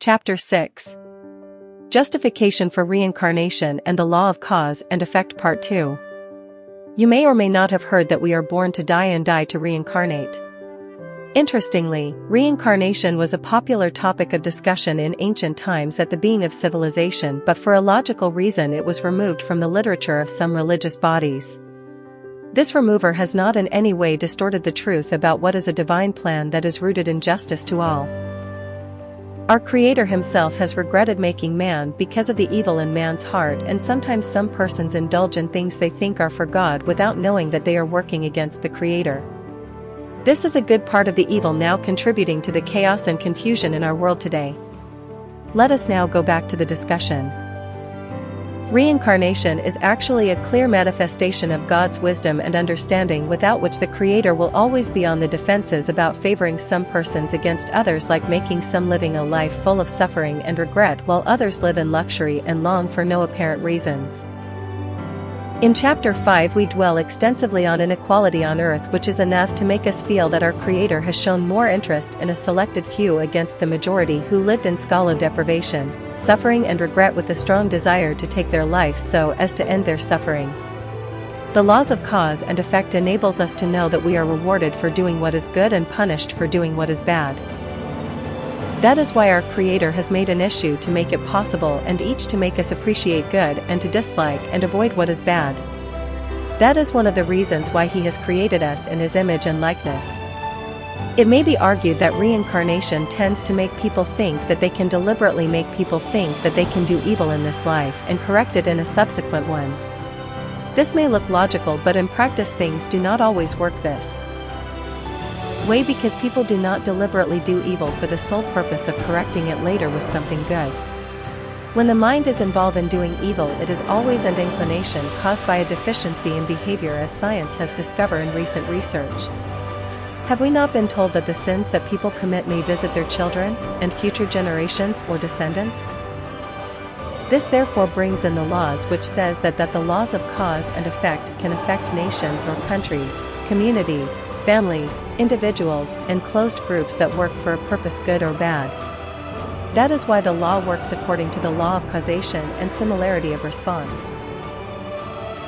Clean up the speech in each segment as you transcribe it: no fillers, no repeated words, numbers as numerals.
Chapter 6. Justification for Reincarnation and the Law of Cause and Effect Part 2. You may or may not have heard that we are born to die and die to reincarnate. Interestingly, reincarnation was a popular topic of discussion in ancient times at the beginning of civilization, but for a logical reason it was removed from the literature of some religious bodies. This remover has not in any way distorted the truth about what is a divine plan that is rooted in justice to all. Our Creator Himself has regretted making man because of the evil in man's heart, and sometimes some persons indulge in things they think are for God without knowing that they are working against the Creator. This is a good part of the evil now contributing to the chaos and confusion in our world today. Let us now go back to the discussion. Reincarnation is actually a clear manifestation of God's wisdom and understanding, without which the Creator will always be on the defenses about favoring some persons against others, like making some living a life full of suffering and regret while others live in luxury and long for no apparent reasons. In Chapter 5 we dwell extensively on inequality on earth, which is enough to make us feel that our Creator has shown more interest in a selected few against the majority who lived in shallow deprivation, suffering and regret, with a strong desire to take their life so as to end their suffering. The laws of cause and effect enables us to know that we are rewarded for doing what is good and punished for doing what is bad. That is why our Creator has made an issue to make it possible and each to make us appreciate good and to dislike and avoid what is bad. That is one of the reasons why He has created us in His image and likeness. It may be argued that reincarnation tends to make people think that they can deliberately make people think that they can do evil in this life and correct it in a subsequent one. This may look logical, but in practice things do not always work this way, because people do not deliberately do evil for the sole purpose of correcting it later with something good. When the mind is involved in doing evil, it is always an inclination caused by a deficiency in behavior, as science has discovered in recent research. Have we not been told that the sins that people commit may visit their children and future generations or descendants? This therefore brings in the laws, which says that the laws of cause and effect can affect nations or countries, communities, families, individuals, and closed groups that work for a purpose, good or bad. That is why the law works according to the law of causation and similarity of response.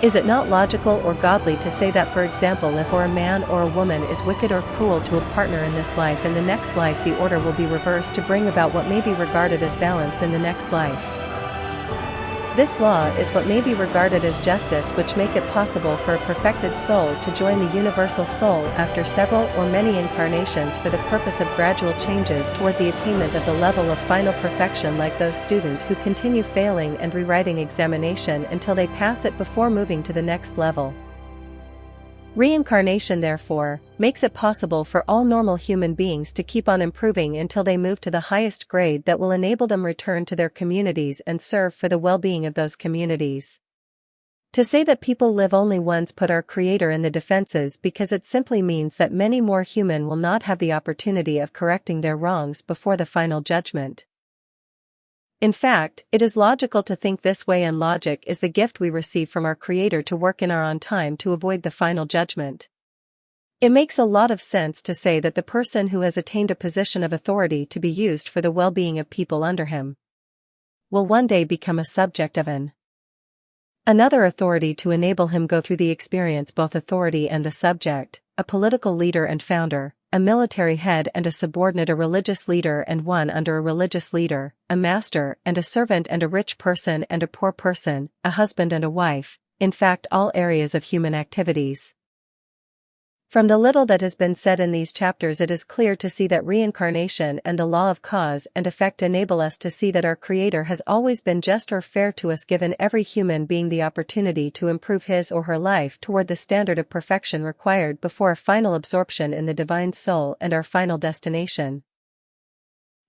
Is it not logical or godly to say that, for example, if a man or a woman is wicked or cruel to a partner in this life, in the next life the order will be reversed to bring about what may be regarded as balance in the next life? This law is what may be regarded as justice, which make it possible for a perfected soul to join the universal soul after several or many incarnations for the purpose of gradual changes toward the attainment of the level of final perfection, like those students who continue failing and rewriting examination until they pass it before moving to the next level. Reincarnation, therefore, makes it possible for all normal human beings to keep on improving until they move to the highest grade that will enable them return to their communities and serve for the well-being of those communities. To say that people live only once put our Creator in the defenses, because it simply means that many more human will not have the opportunity of correcting their wrongs before the final judgment. In fact, it is logical to think this way, and logic is the gift we receive from our Creator to work in our own time to avoid the final judgment. It makes a lot of sense to say that the person who has attained a position of authority to be used for the well-being of people under him will one day become a subject of another authority to enable him go through the experience, both authority and the subject, a political leader and founder, a military head and a subordinate, a religious leader and one under a religious leader, a master and a servant, and a rich person and a poor person, a husband and a wife, in fact all areas of human activities. From the little that has been said in these chapters, it is clear to see that reincarnation and the law of cause and effect enable us to see that our Creator has always been just or fair to us, given every human being the opportunity to improve his or her life toward the standard of perfection required before a final absorption in the divine soul and our final destination.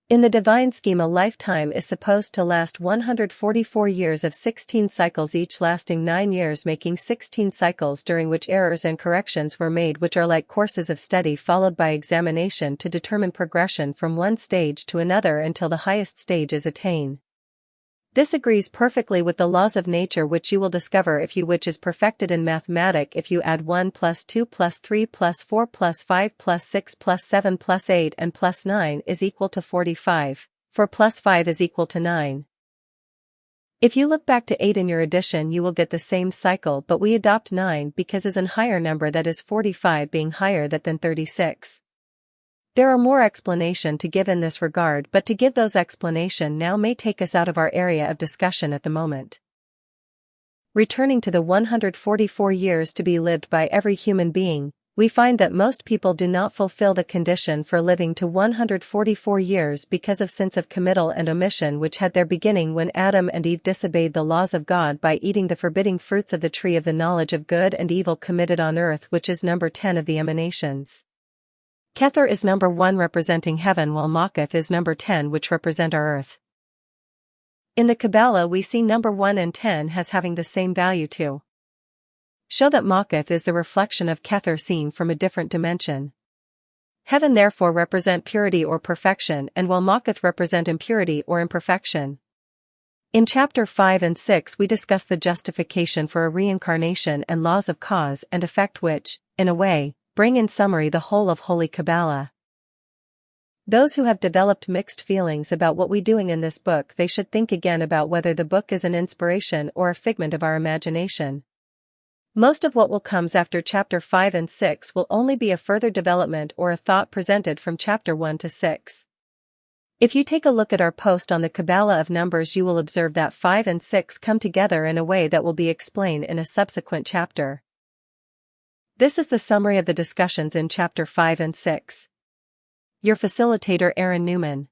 In the divine scheme, a lifetime is supposed to last 144 years of 16 cycles, each lasting 9 years, making 16 cycles during which errors and corrections were made, which are like courses of study followed by examination to determine progression from one stage to another until the highest stage is attained. This agrees perfectly with the laws of nature, which you will discover if you which is perfected in mathematic. If you add 1 plus 2 plus 3 plus 4 plus 5 plus 6 plus 7 plus 8 and plus 9 is equal to 45, 4 plus 5 is equal to 9. If you look back to 8 in your addition, you will get the same cycle, but we adopt 9 because is an higher number, that is 45 being higher than 36. There are more explanation to give in this regard, but to give those explanation now may take us out of our area of discussion at the moment. Returning to the 144 years to be lived by every human being, we find that most people do not fulfill the condition for living to 144 years because of sins of committal and omission which had their beginning when Adam and Eve disobeyed the laws of God by eating the forbidding fruits of the tree of the knowledge of good and evil committed on earth, which is number 10 of the emanations. Kether is number 1 representing heaven, while Maketh is number 10 which represent our earth. In the Kabbalah we see number 1 and 10 as having the same value to show that Maketh is the reflection of Kether seen from a different dimension. Heaven therefore represent purity or perfection, and while Maketh represent impurity or imperfection. In chapter 5 and 6 we discuss the justification for a reincarnation and laws of cause and effect which, in a way, bring in summary the whole of Holy Kabbalah. Those who have developed mixed feelings about what we doing in this book, they should think again about whether the book is an inspiration or a figment of our imagination. Most of what will comes after chapter 5 and 6 will only be a further development or a thought presented from chapter 1 to 6. If you take a look at our post on the Kabbalah of Numbers, you will observe that 5 and 6 come together in a way that will be explained in a subsequent chapter. This is the summary of the discussions in chapter 5 and 6. Your facilitator Aaron Newman.